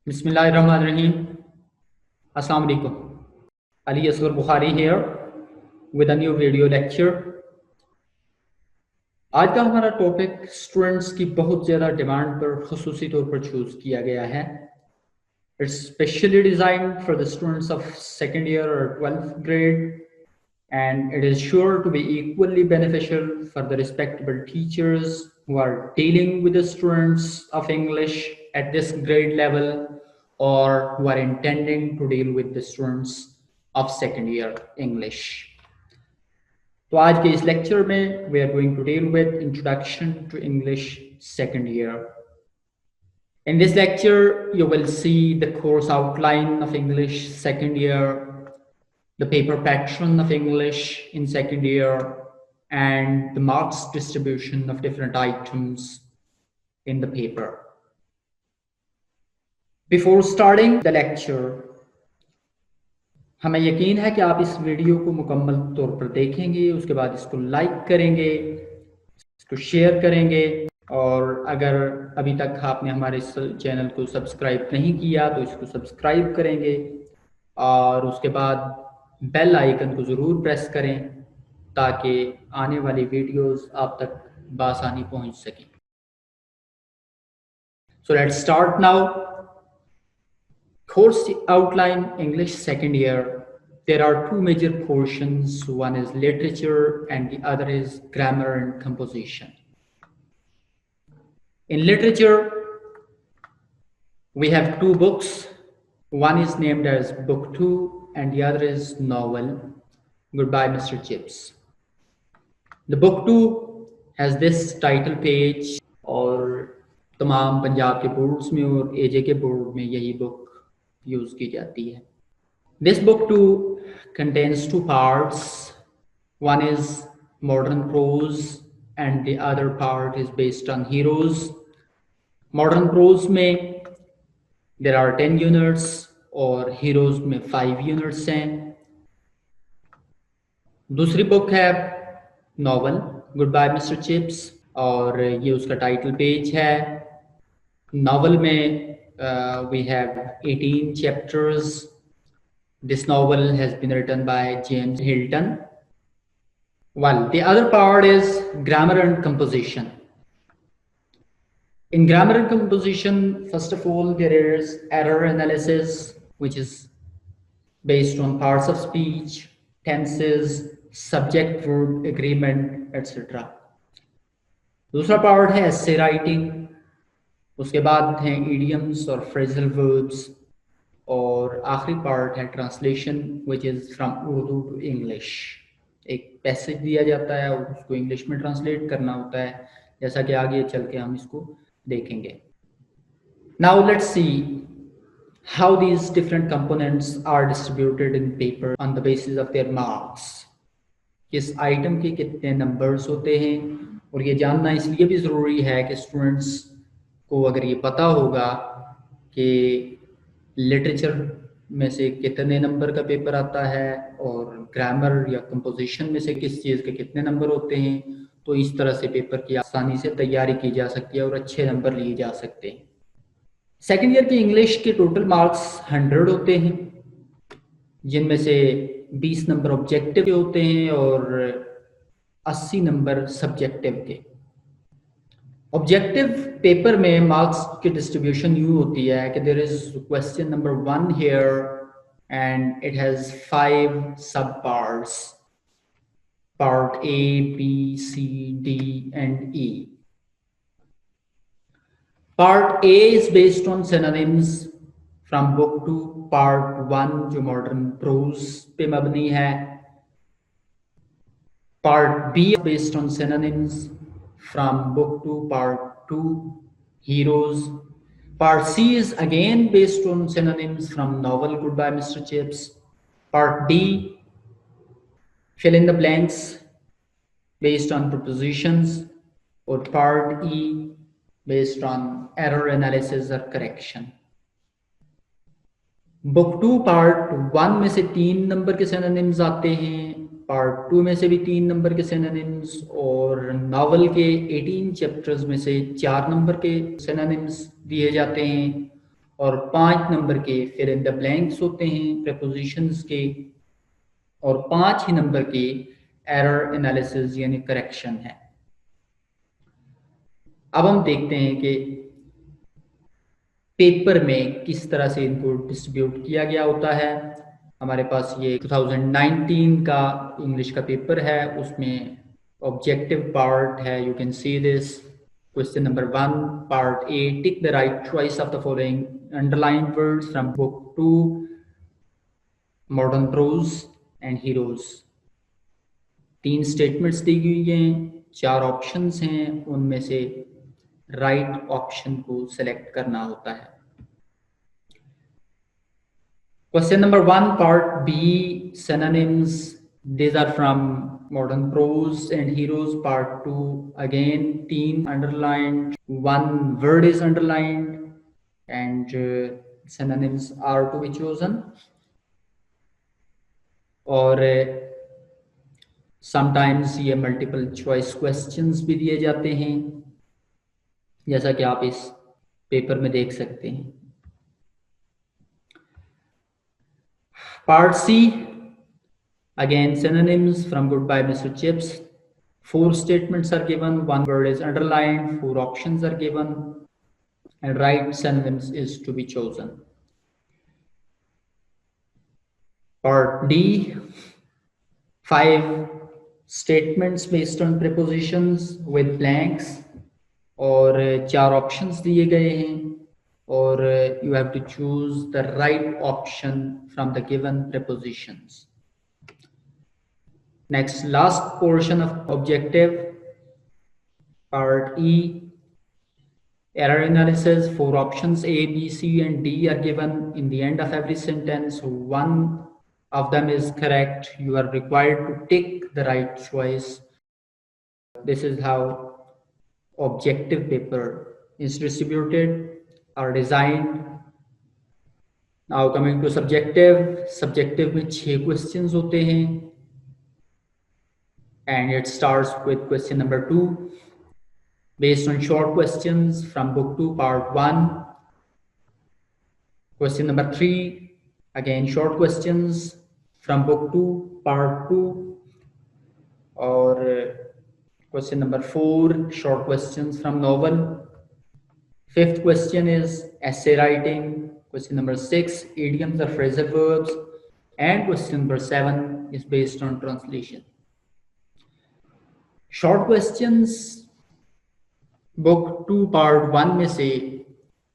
Bismillahirrahmanirrahim. Assalamu alaikum. Ali Asghar Bukhari here with a new video lecture. आज का हमारा topic students की बहुत ज़्यादा डिमांड पर खुसूसी तौर पर चूज़ किया गया है. It's specially designed for the students of second year or 12th grade, and it is sure to be equally beneficial for the respectable teachers who are dealing with the students of English at this grade level or who are intending to deal with the students of second year English. तो आज के इस lecture में we are going to deal with introduction to English second year. In this lecture, you will see the course outline of English second year, the paper pattern of English in second year, and the marks distribution of different items in the paper. Before starting the lecture, हमें यकीन है कि आप इस video को मुकम्मल तौर पर देखेंगे, उसके बाद इसको लाइक करेंगे, इसको शेयर करेंगे, और अगर अभी तक आपने हमारे इस चैनल को सब्सक्राइब नहीं किया तो इसको सब्सक्राइब करेंगे और उसके बाद बेल आइकन को ज़रूर प्रेस करें ताकि आने वाली वीडियोस आप तक बासानी पहुंच सकें. So let's start now. Course outline English second year. There are two major portions. One is literature and the other is grammar and composition. In literature, we have two books. One is named as Book 2 and the other is novel Goodbye Mr. Chips. The Book 2 has this title page और तमाम पंजाब के boards में और एजे के board में यही book use की जाती है. This book 2 contains two parts. One is modern prose and the other part is based on heroes. Modern prose में there are 10 units और heroes में 5 units हैं. दूसरी बुक है नॉवल गुडबाय मिस्टर चिप्स और ये उसका टाइटल पेज है. नॉवल में we have 18 chapters. This novel has been written by James Hilton. Well, the other part is grammar and composition. In grammar and composition, first of all, there is error analysis, which is based on parts of speech, tenses, subject verb agreement, etc. दूसरा part है essay writing. उसके बाद हैं idioms और phrasal verbs और आखिरी part है translation which is from Urdu to English. एक पैसेज दिया जाता है और उसको इंग्लिश में ट्रांसलेट करना होता है, जैसा कि आगे चल के हम इसको देखेंगे. Now let's see how these different components are distributed in paper on the basis of their marks. किस आइटम के कितने नंबर्स होते हैं, और ये जानना इसलिए भी ज़रूरी है कि स्टूडेंट्स को अगर ये पता होगा कि लिटरेचर में से कितने नंबर का पेपर आता है और ग्रामर या कंपोजिशन में से किस चीज़ के कितने नंबर होते हैं, तो इस तरह से पेपर की आसानी से तैयारी की जा सकती है और अच्छे नंबर लिए जा सकते हैं. सेकेंड ईयर की इंग्लिश के टोटल मार्क्स 100 होते हैं, जिनमें से 20 नंबर ऑब्जेक्टिव के होते हैं और 80 नंबर सब्जेक्टिव के. ऑब्जेक्टिव पेपर में मार्क्स की डिस्ट्रीब्यूशन यूँ होती है कि there is question number 1 here and it has 5 sub parts, part A, B, C, D and E. Part A is based on synonyms from book 2. Part 1 जो modern pros पे मबनी है. Part B is based on synonyms from book 2, part 2, heroes. Part C is again based on synonyms from novel Goodbye Mr. Chips. Part D, fill in the blanks based on prepositions, or part E based on error analysis or correction. Book 2 part 1 में से 3 number के synonyms आते हैं, part 2 में से भी 3 number के synonyms, और नावल के 18 चैप्टर्स में से 4 नंबर के सिनोनिम्स दिए जाते हैं, और 5 नंबर के फिर इन द ब्लैंक्स होते हैं प्रीपोजिशंस के, और 5 ही नंबर के एरर एनालिसिस यानी करेक्शन है। अब हम देखते हैं कि पेपर में किस तरह से इनको डिस्ट्रीब्यूट किया गया होता है। हमारे पास ये 2019 का इंग्लिश का पेपर है, उसमें ऑब्जेक्टिव पार्ट है, you can see this. Question number 1 part A, tick the right choice of the following underline words from book 2 modern prose and heroes. 3 statements दी गई हैं, 4 ऑप्शंस हैं, उनमें से राइट ऑप्शन को सिलेक्ट करना होता है। Question number 1, part B, synonyms. These are from modern prose and heroes. Part 2, again, 3 underlined, 1 word is underlined, and synonyms are to be chosen. और sometimes ये multiple choice questions भी दिए जाते हैं, जैसा कि आप इस पेपर में देख सकते हैं। Part C, again synonyms from Goodbye Mr. Chips. 4 statements are given, 1 word is underlined, 4 options are given, and right synonyms is to be chosen. Part D, 5 statements based on prepositions with blanks, और 4 options दिए गए हैं, और you have to choose the right option from the given prepositions. Next, last portion of objective, part E, error analysis. 4 options A, B, C, and D are given in the end of every sentence. One of them is correct. You are required to tick the right choice. This is how objective paper is distributed or designed. Now coming to subjective. Subjective में 6 questions होते हैं, and it starts with question number 2 based on short questions from book 2 part 1. Question number 3, again short questions from book 2 part 2, or question number 4, short questions from novel. 5th question is essay writing. Question number 6, idioms or phrasal verbs, and question number 7 is based on translation. Short questions book 2 part 1 में से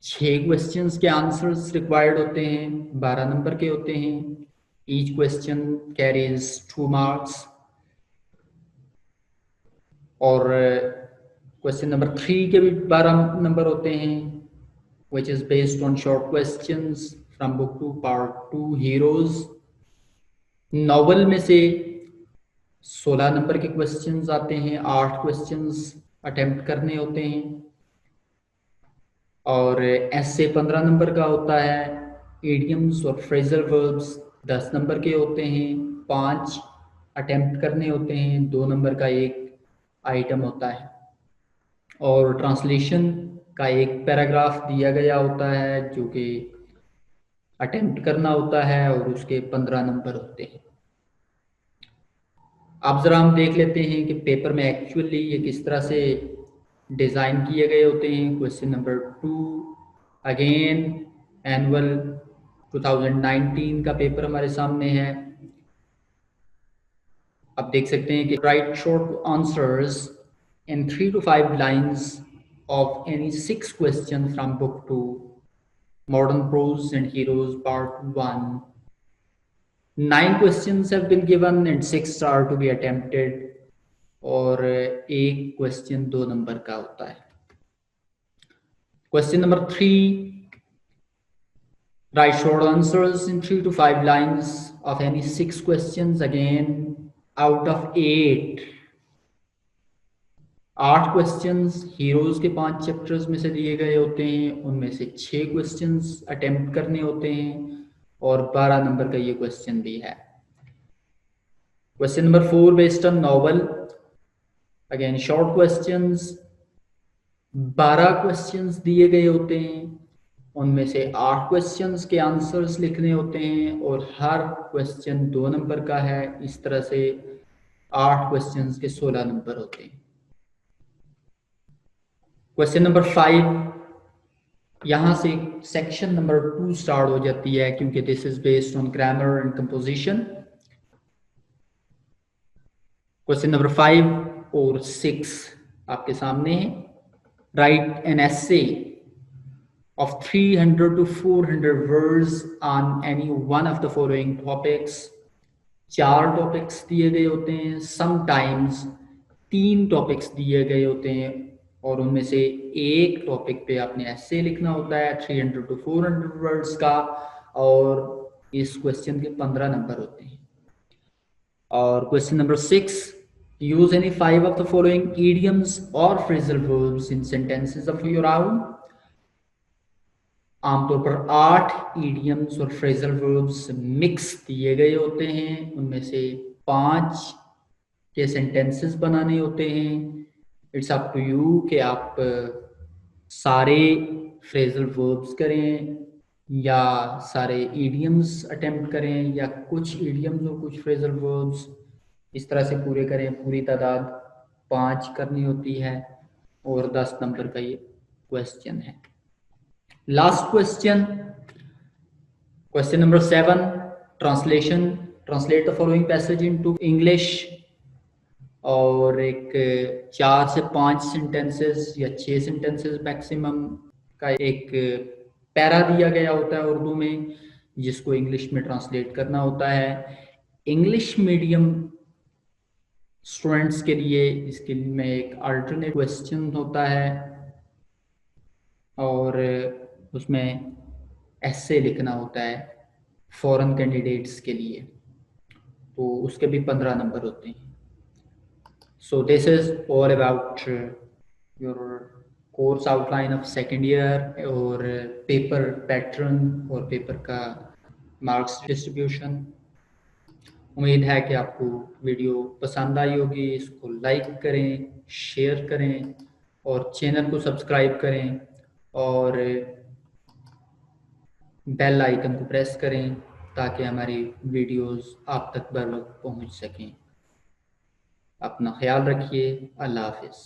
6 questions के answers required होते हैं, 12 number के होते हैं। Each question carries 2 marks. और question number 3 के भी 12 नंबर होते हैं, which is based on short questions from book 2 part 2 heroes. Novel में से 16 नंबर के क्वेश्चंस आते हैं, 8 क्वेश्चंस अटेम्प्ट करने होते हैं, और ऐसे 15 नंबर का होता है। इडियम्स और फ्रेजल वर्ब्स 10 नंबर के होते हैं, 5 अटेम्प्ट करने होते हैं, 2 नंबर का एक आइटम होता है, और ट्रांसलेशन का एक पैराग्राफ दिया गया होता है जो कि अटेम्प्ट करना होता है, और उसके 15 नंबर होते हैं। अब ज़रा हम देख लेते हैं कि पेपर में एक्चुअली ये किस तरह से डिज़ाइन किए गए होते हैं। क्वेश्चन नंबर 2, अगेन एनुअल 2019 का पेपर हमारे सामने है। अब देख सकते हैं कि right short answers in 3 to 5 lines of any 6 questions from book 2 Modern Prose and Heroes part 1. 9 questions have been given and 6 are to be attempted, और एक क्वेश्चन 2 नंबर का होता है। Question number 3, write short answers in 3 to 5 lines of any 6 questions. Again, out of 8 questions heroes के 5 chapters में से दिए गए होते हैं, उनमें से 6 क्वेश्चंस अटेम्प्ट करने होते हैं, और 12 नंबर का ये क्वेश्चन भी है। Question number 4 based on novel, again short questions, 12 questions दिए गए होते हैं, उनमें से 8 क्वेश्चंस के आंसर्स लिखने होते हैं और हर क्वेश्चन 2 नंबर का है। इस तरह से 8 क्वेश्चंस के 16 नंबर होते हैं। क्वेश्चन नंबर 5, यहाँ से सेक्शन नंबर 2 स्टार्ट हो जाती है, क्योंकि this is based on grammar and composition. Question number 5 और 6 आपके सामने है। Right an essay of 300 to 400 words on any one of the following topics। 4 topics दिए गए होते हैं, समटाइम्स 3 टॉपिक्स दिए गए होते हैं और उनमें से एक टॉपिक पे आपने ऐसे लिखना होता है 300 to 400 वर्ड्स का, और इस क्वेश्चन के 15 नंबर होते हैं। और question number 6, use any 5 of the following idioms or phrasal verbs in sentences of your own। आमतौर पर 8 ईडियम्स और फ्रेजल वर्ब्स मिक्स दिए गए होते हैं, उनमें से 5 के सेंटेंसेस बनाने होते हैं। इट्स अप टू यू कि आप सारे फ्रेजल वर्ब्स करें या सारे ईडियम्स अटेम्प्ट करें या कुछ ईडियम्स और कुछ फ्रेजल वर्ब्स, इस तरह से पूरे करें। पूरी तादाद 5 करनी होती है और 10 नंबर का ये क्वेश्चन है। Last question, question number 7, translation. Translate the following passage into English. और एक 4 से 5 सेंटेंसेस या 6 सेंटेंसेस मैक्सिमम का एक पैरा दिया गया होता है उर्दू में, जिसको इंग्लिश में ट्रांसलेट करना होता है। इंग्लिश मीडियम स्टूडेंट्स के लिए इसके में एक अल्टरनेट क्वेश्चन होता है और उसमें ऐसे लिखना होता है फॉरेन कैंडिडेट्स के लिए, तो उसके भी 15 नंबर होते हैं। So this is all about your course outline of second year और पेपर पैटर्न और पेपर का मार्क्स डिस्ट्रीब्यूशन। उम्मीद है कि आपको वीडियो पसंद आई होगी। इसको लाइक करें, शेयर करें और चैनल को सब्सक्राइब करें और बेल आइकन को प्रेस करें ताकि हमारी वीडियोस आप तक बर वक्त पहुंच सकें। अपना ख्याल रखिए। अल्लाह हाफिज़।